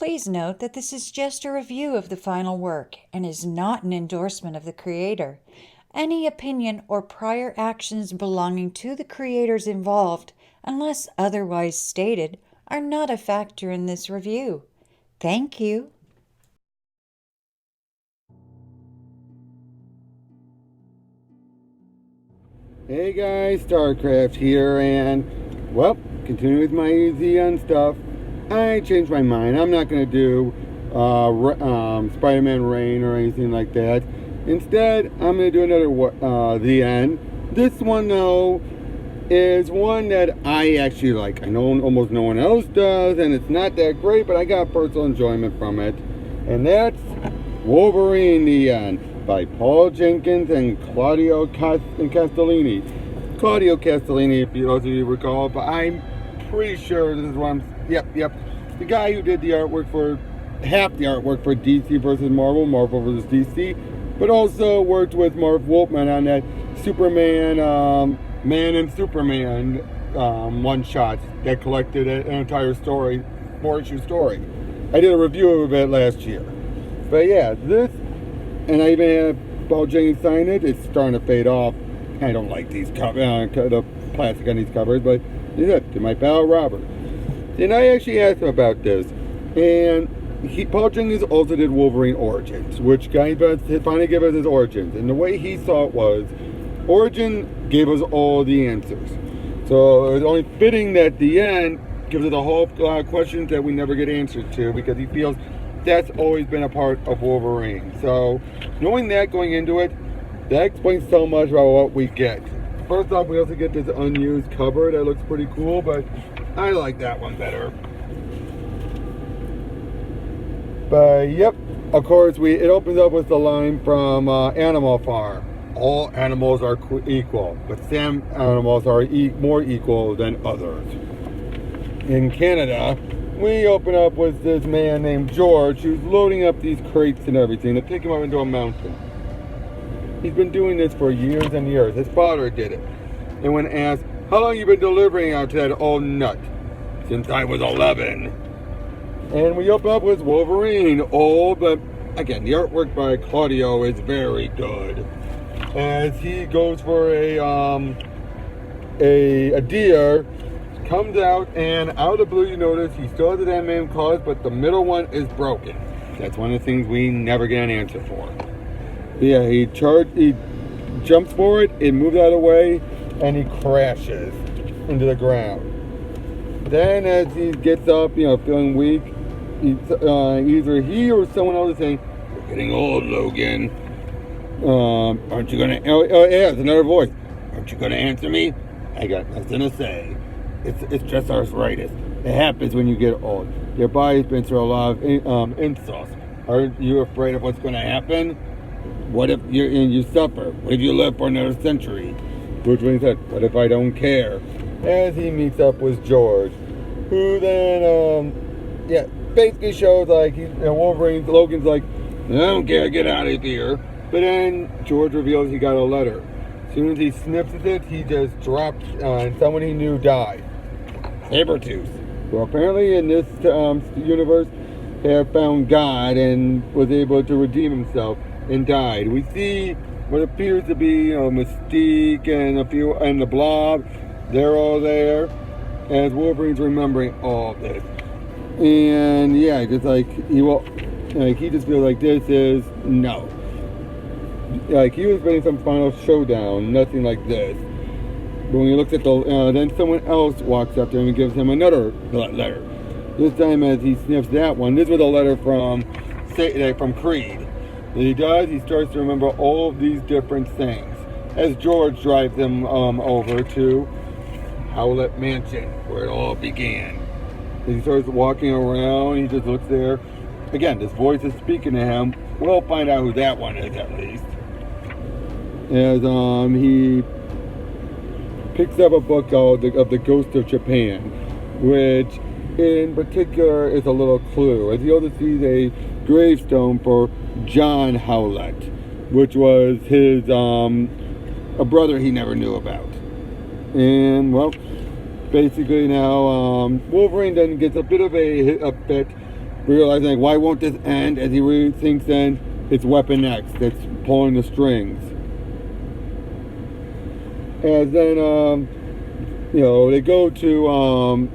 Please note that this is just a review of the final work and is not an endorsement of the creator. Any opinion or prior actions belonging to the creators involved, unless otherwise stated, are not a factor in this review. Thank you. Hey guys, StarCraft here, and well, continuing with my EZN stuff, I changed my mind. I'm not going to do Spider-Man Reign or anything like that. Instead, I'm going to do another The End. This one, though, is one that I actually like. I know almost no one else does, and it's not that great, but I got personal enjoyment from it. And that's Wolverine The End by Paul Jenkins and Claudio Castellini. Claudio Castellini, if those of you recall, but I'm pretty sure this is what I'm... Yep. The guy who did the artwork for... half the artwork for DC versus Marvel, Marvel versus DC, but also worked with Marv Wolfman on that Superman, Man and Superman one-shot that collected an entire story, 4-issue story. I did a review of it last year. But yeah, this... and I even had Paul Jenkins sign it. It's starting to fade off. I don't like these the plastic on these covers, but yeah, to my pal Robert. And I actually asked him about this, and Paul Jenkins also did Wolverine Origins, which finally gave us his origins. And the way he saw it was, Origin gave us all the answers. So it was only fitting that the end gives us a whole lot of questions that we never get answers to, because he feels that's always been a part of Wolverine. So knowing that going into it, that explains so much about what we get. First off, we also get this unused cover that looks pretty cool, but I like that one better. But yep, of course, it opens up with the line from Animal Farm. All animals are equal, but some animals are more equal than others. In Canada, we open up with this man named George who's loading up these crates and everything to take him up into a mountain. He's been doing this for years and years. His father did it. And when asked, how long you been delivering out to that old nut? Since I was 11. And we open up with Wolverine, old, but again, the artwork by Claudio is very good. As he goes for a deer, comes out, and out of the blue you notice he still has the damn claws, but the middle one is broken. That's one of the things we never get an answer for. Yeah, he jumps for it, it moves out of the way, and he crashes into the ground. Then as he gets up, feeling weak, either he or someone else is saying, "You're getting old, Logan. Aren't you gonna..." Oh yeah, it's another voice. "Aren't you gonna answer me? I got nothing to say. It's just arthritis. It happens when you get old. Your body's been through a lot of insults. Aren't you afraid of what's going to happen? What if you suffer? What if you live for another century?" Which one said, "What if I don't care?" As he meets up with George, who then basically shows like Logan's like, "I don't care, get out of here." But then George reveals he got a letter. As soon as he snips at it, he just drops, and someone he knew died. Sabretooth, who apparently in this universe have found God and was able to redeem himself and died. We see what appears to be Mystique and the Blob. They're all there as Wolverine's remembering all this. And yeah, just like he just feels like this is no. Like he was ready some final showdown, nothing like this. But when he looks at then someone else walks up to him and gives him another letter. This time as he sniffs that one, this was a letter from Creed. And he starts to remember all of these different things. As George drives them over to Howlett Mansion, where it all began. And he starts walking around, he just looks there. Again, this voice is speaking to him. We'll find out who that one is at least. As he picks up a book called of the Ghost of Japan, which in particular is a little clue. As he also sees a gravestone for John Howlett, which was his a brother he never knew about. And well, basically now Wolverine then gets a bit of a realizing, like, why won't this end? As he really thinks then it's Weapon X that's pulling the strings. And then, they go to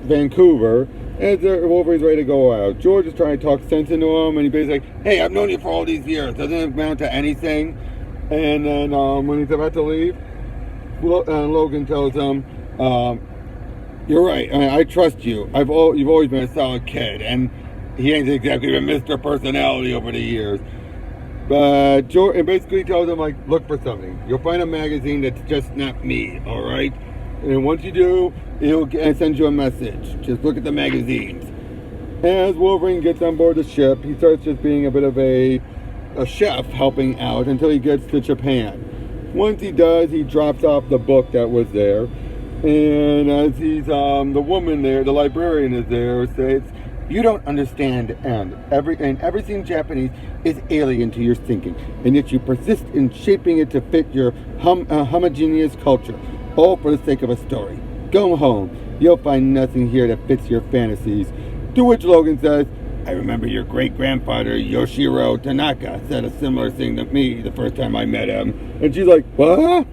Vancouver, and Wolverine's ready to go out. George is trying to talk sense into him, and he basically like, hey, I've known you for all these years. Doesn't it amount to anything? And then when he's about to leave, Logan tells him, you're right. I mean, I trust you. You've always been a solid kid, and he ain't exactly been Mr. Personality over the years. But George basically tells him, like, look for something. You'll find a magazine that's just not me, all right? And once you do, he'll send you a message. Just look at the magazines. As Wolverine gets on board the ship, he starts just being a bit of a chef helping out until he gets to Japan. Once he does, he drops off the book that was there. And as he's, the woman there, the librarian is there, says, you don't understand, and everything Japanese is alien to your thinking, and yet you persist in shaping it to fit your homogeneous culture, all for the sake of a story. Go home. You'll find nothing here that fits your fantasies. To which Logan says, I remember your great-grandfather, Yoshiro Tanaka, said a similar thing to me the first time I met him. And she's like, what?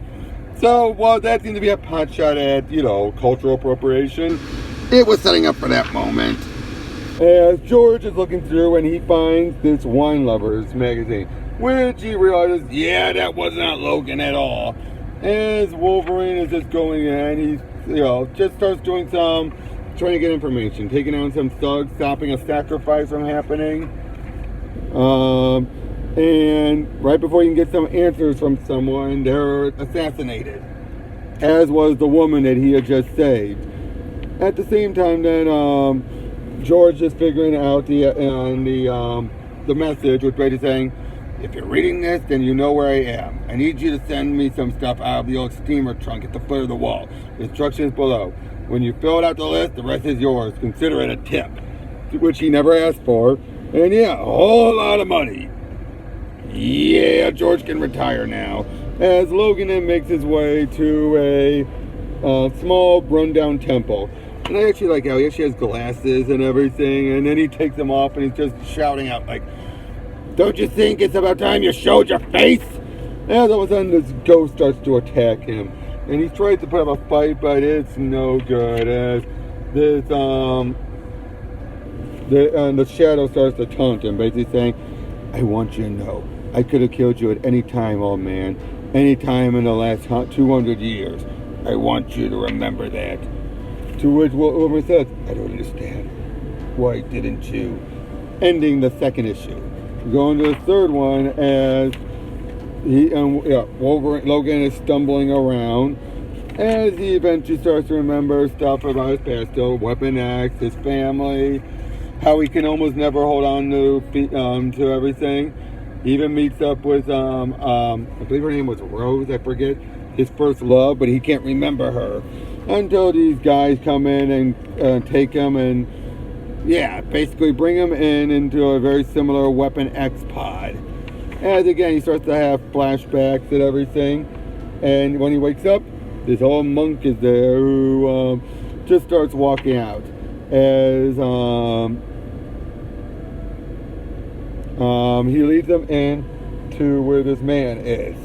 So, while that seemed to be a pot shot at, cultural appropriation, it was setting up for that moment. As George is looking through and he finds this Wine Lovers magazine, which he realizes, that was not Logan at all. As Wolverine is just going in, he just starts doing trying to get information, taking down some thugs, stopping a sacrifice from happening. And right before you can get some answers from someone, they're assassinated, as was the woman that he had just saved. At the same time, then George is figuring out the message, which basically saying, if you're reading this, then you know where I am. I need you to send me some stuff out of the old steamer trunk at the foot of the wall. The instructions below. When you fill out the list, the rest is yours. Consider it a tip, which he never asked for. And a whole lot of money. Yeah, George can retire now. As Logan then makes his way to a small rundown temple. And I actually like how he actually has glasses and everything, and then he takes them off and he's just shouting out like, don't you think it's about time you showed your face? And all of a sudden this ghost starts to attack him. And he tries to put up a fight, but it's no good. As this, the shadow starts to taunt him, basically saying, I want you to know, I could have killed you at any time, old man. Any time in the last 200 years. I want you to remember that. To which Wolverine says, I don't understand. Why didn't you? Ending the second issue. Going to the third one as Logan is stumbling around as he eventually starts to remember stuff about his past, still Weapon X, his family, how he can almost never hold on to everything. He even meets up with I believe her name was Rose, I forget, his first love, but he can't remember her until these guys come in and take him and basically bring him into a very similar Weapon X pod. As again, he starts to have flashbacks and everything. And when he wakes up, this old monk is there who just starts walking out. As he leads them in to where this man is.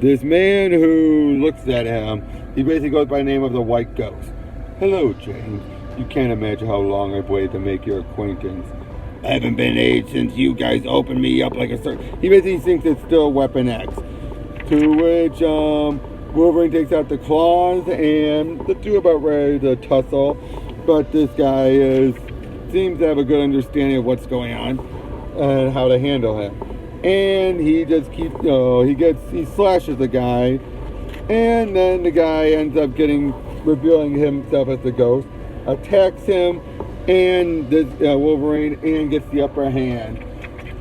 This man who looks at him, he basically goes by the name of the White Ghost. Hello, James. You can't imagine how long I've waited to make your acquaintance. I haven't been aged since you guys opened me up like a certain... He basically thinks it's still Weapon X. To which Wolverine takes out the claws and the two are about ready to tussle. But this guy seems to have a good understanding of what's going on and how to handle him. And he just keeps, he slashes the guy. And then the guy ends up revealing himself as the ghost. Attacks him and this Wolverine and gets the upper hand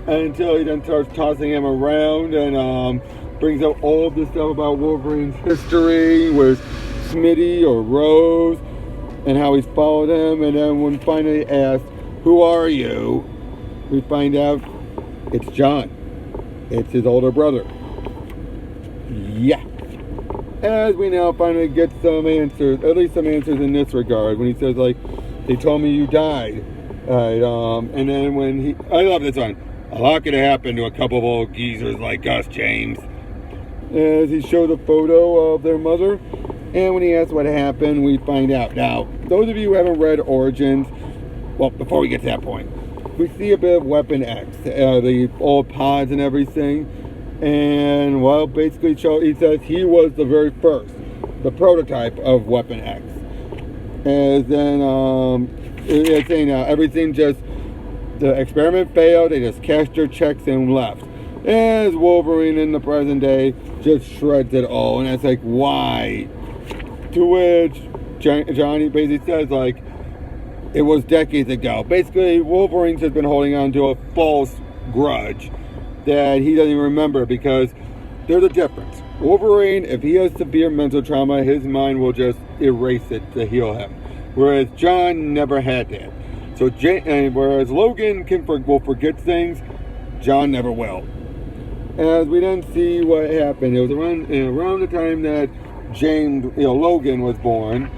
until he then starts tossing him around and brings up all of this stuff about Wolverine's history with Smitty or Rose and how he's followed him. And then when finally asked, who are you? We find out it's John. It's his older brother. Yeah. As we now finally get some answers, at least some answers in this regard, when he says, like, they told me you died. And then when I love this one. A lot could happen to a couple of old geezers like us, James. As he showed a photo of their mother, and when he asks what happened, we find out. Now, those of you who haven't read Origins, well, before we get to that point, we see a bit of Weapon X, the old pods and everything. And, well, basically, he says he was the very first, the prototype of Weapon X. And then, it's saying everything just, the experiment failed, they just cashed their checks and left. As Wolverine in the present day just shreds it all, and it's like, why? To which Johnny basically says, like, it was decades ago. Basically, Wolverine's just been holding on to a false grudge that he doesn't even remember, because there's a difference. Wolverine, if he has severe mental trauma, his mind will just erase it to heal him. Whereas John never had that. So, whereas Logan will forget things, John never will. As we then see what happened, it was around the time that Logan was born.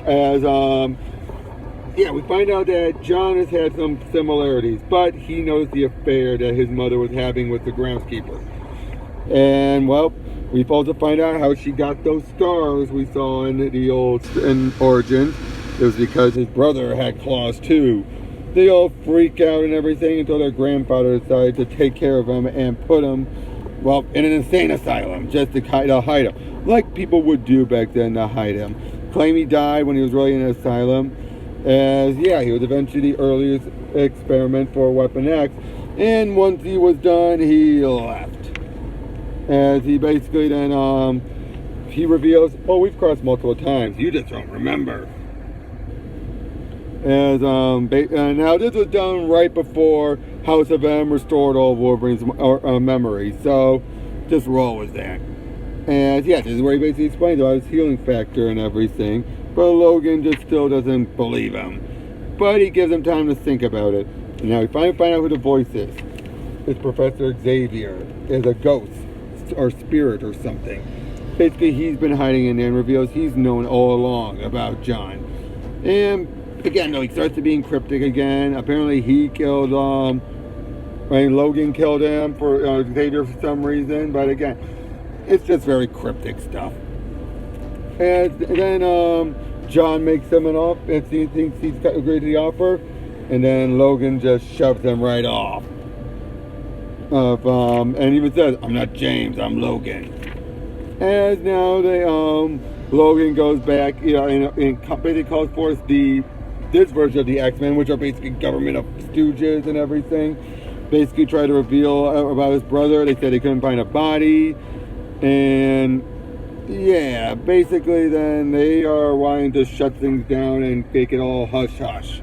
As we find out that John has had some similarities, but he knows the affair that his mother was having with the groundskeeper. And well, we also find out how she got those scars we saw in the old Origins. It was because his brother had claws too. They all freak out and everything until their grandfather decided to take care of him and put him, well, in an insane asylum just to hide him. Like people would do back then to hide him. Claim he died when he was really in an asylum. As, he was eventually the earliest experiment for Weapon X. And once he was done, he left. As he basically then, he reveals, oh, we've crossed multiple times. You just don't remember. As now this was done right before House of M restored all of Wolverine's memories, so just roll with that. And this is where he basically explains about his healing factor and everything, but Logan just still doesn't believe him. But he gives him time to think about it. And now we finally find out who the voice is. It's Professor Xavier, is a ghost or spirit or something. Basically, he's been hiding in there and reveals he's known all along about John. And again, though, he starts to being cryptic again. Apparently, he killed, Logan killed him for Xavier for some reason. But again, it's just very cryptic stuff. And then John makes him an offer, and he thinks he's agreed to the offer. And then Logan just shoves him right off. And even says, "I'm not James, I'm Logan." As now Logan goes back, and basically calls forth this version of the X-Men, which are basically government of stooges and everything. Basically try to reveal about his brother. They said they couldn't find a body. And basically then they are wanting to shut things down and make it all hush-hush.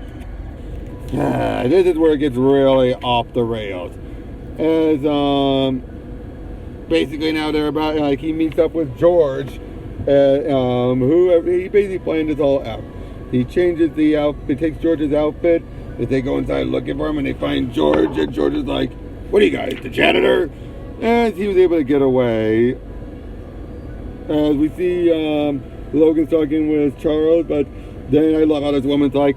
This is where it gets really off the rails. As basically now they're about, he meets up with George, who he basically planned this all out. He changes the outfit, takes George's outfit, as they go inside looking for him, and they find George, and George is like, "What are you guys, the janitor?" As he was able to get away. As we see Logan's talking with Charles, but then I love how this woman's like,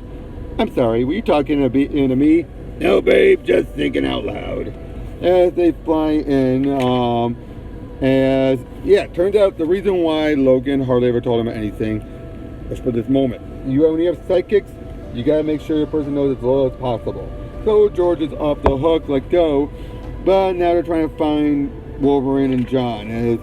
"I'm sorry, were you talking to me?" "No, babe, just thinking out loud." As they fly in, turns out the reason why Logan hardly ever told him anything is for this moment. When you have psychics, you gotta make sure your person knows as little as possible. So George is off the hook, let go, but now they're trying to find Wolverine and John. As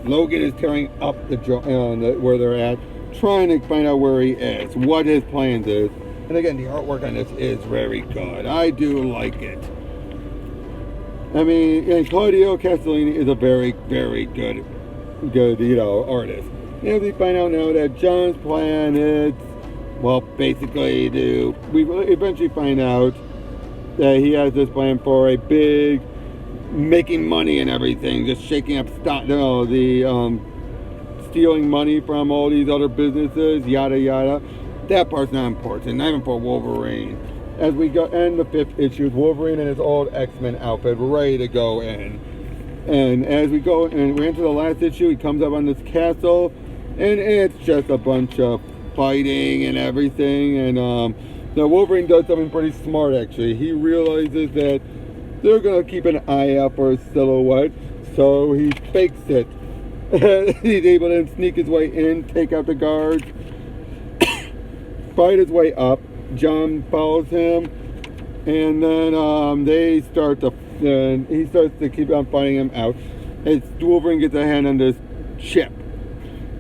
Logan is tearing up where they're at, trying to find out where he is, what his plans is. And again, the artwork on this is very good. I do like it. I mean, Claudio Castellini is a very, very good, artist. And we find out now that John's plan is, basically we eventually find out that he has this plan for a big, making money and everything, just shaking up stealing money from all these other businesses, yada yada. That part's not important, not even for Wolverine. As we go end the 5th issue, Wolverine in his old X-Men outfit, ready to go in. And as we go and we enter the last issue, he comes up on this castle, and it's just a bunch of fighting and everything. And Now Wolverine does something pretty smart actually. He realizes that they're gonna keep an eye out for a silhouette, so he fakes it. He's able to sneak his way in, take out the guards, fight his way up. John follows him, and then he starts to keep on fighting him out. As Wolverine gets a hand on this chip,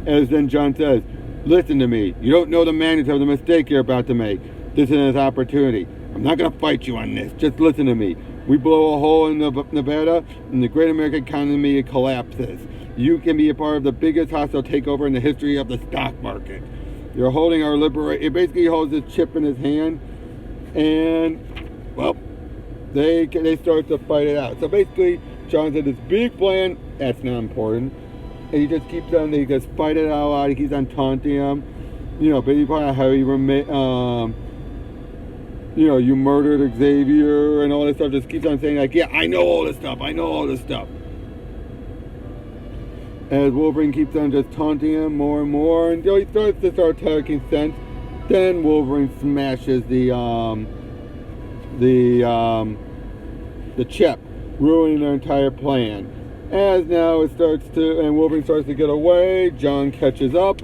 as then John says, "Listen to me. You don't know the magnitude of the mistake you're about to make. This is an opportunity. I'm not going to fight you on this. Just listen to me. We blow a hole in Nevada, and the great American economy collapses. You can be a part of the biggest hostile takeover in the history of the stock market. You're holding our liberation." It basically holds this chip in his hand, and well, they start to fight it out. So basically, John said this big plan. That's not important. And he just keeps on. They just fight it all out. He keeps on taunting him. You know, basically how he you murdered Xavier and all this stuff. Just keeps on saying like, yeah, I know all this stuff. I know all this stuff. As Wolverine keeps on just taunting him more and more, until he starts to start taking sense. Then Wolverine smashes the chip, ruining their entire plan. As now it starts to, and Wolverine starts to get away. John catches up,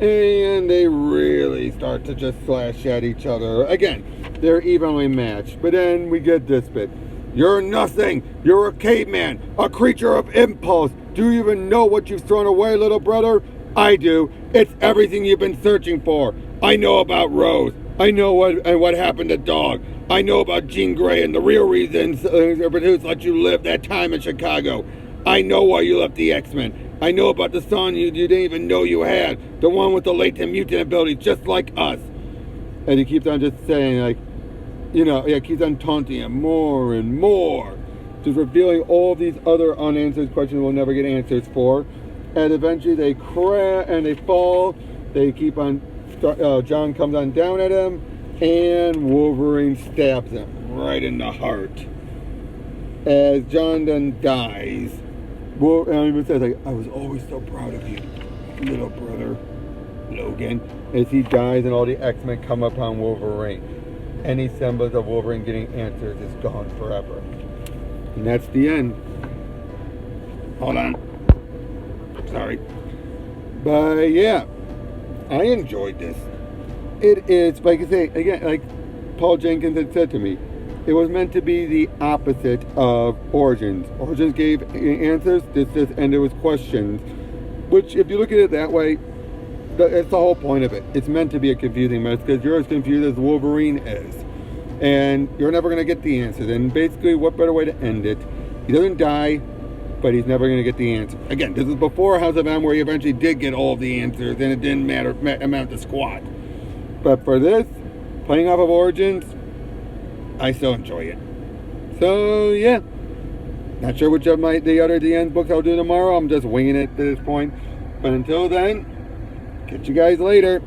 and they really start to just slash at each other. Again, they're evenly matched. But then we get this bit. "You're nothing. You're a caveman, a creature of impulse. Do you even know what you've thrown away, little brother? I do. It's everything you've been searching for. I know about Rose. I know what happened to Dog. I know about Jean Grey and the real reasons Produce let you live that time in Chicago. I know why you left the X-Men. I know about the son you didn't even know you had. The one with the latent mutant abilities, just like us." And he keeps on just saying, like, keeps on taunting him more and more. Just revealing all these other unanswered questions we'll never get answers for. And eventually they crash and they fall. They keep on, John comes on down at him, and Wolverine stabs him right in the heart. As John then dies, and even says, like, "I was always so proud of you, little brother, Logan." As he dies and all the X-Men come upon Wolverine. Any semblance of Wolverine getting answers is gone forever. And that's the end. Hold on. Sorry. But yeah, I enjoyed this. It is, like I say, again, like Paul Jenkins had said to me, it was meant to be the opposite of Origins. Origins gave answers, this just ended with questions. Which, if you look at it that way, that's the whole point of it. It's meant to be a confusing mess because you're as confused as Wolverine is. And you're never going to get the answers. And basically, what better way to end it? He doesn't die, but he's never going to get the answer. Again, this is before House of M, where he eventually did get all of the answers, and it didn't amount to squat. But for this, playing off of Origins, I still enjoy it. So, yeah. Not sure which of the other DN books I'll do tomorrow. I'm just winging it at this point. But until then, catch you guys later.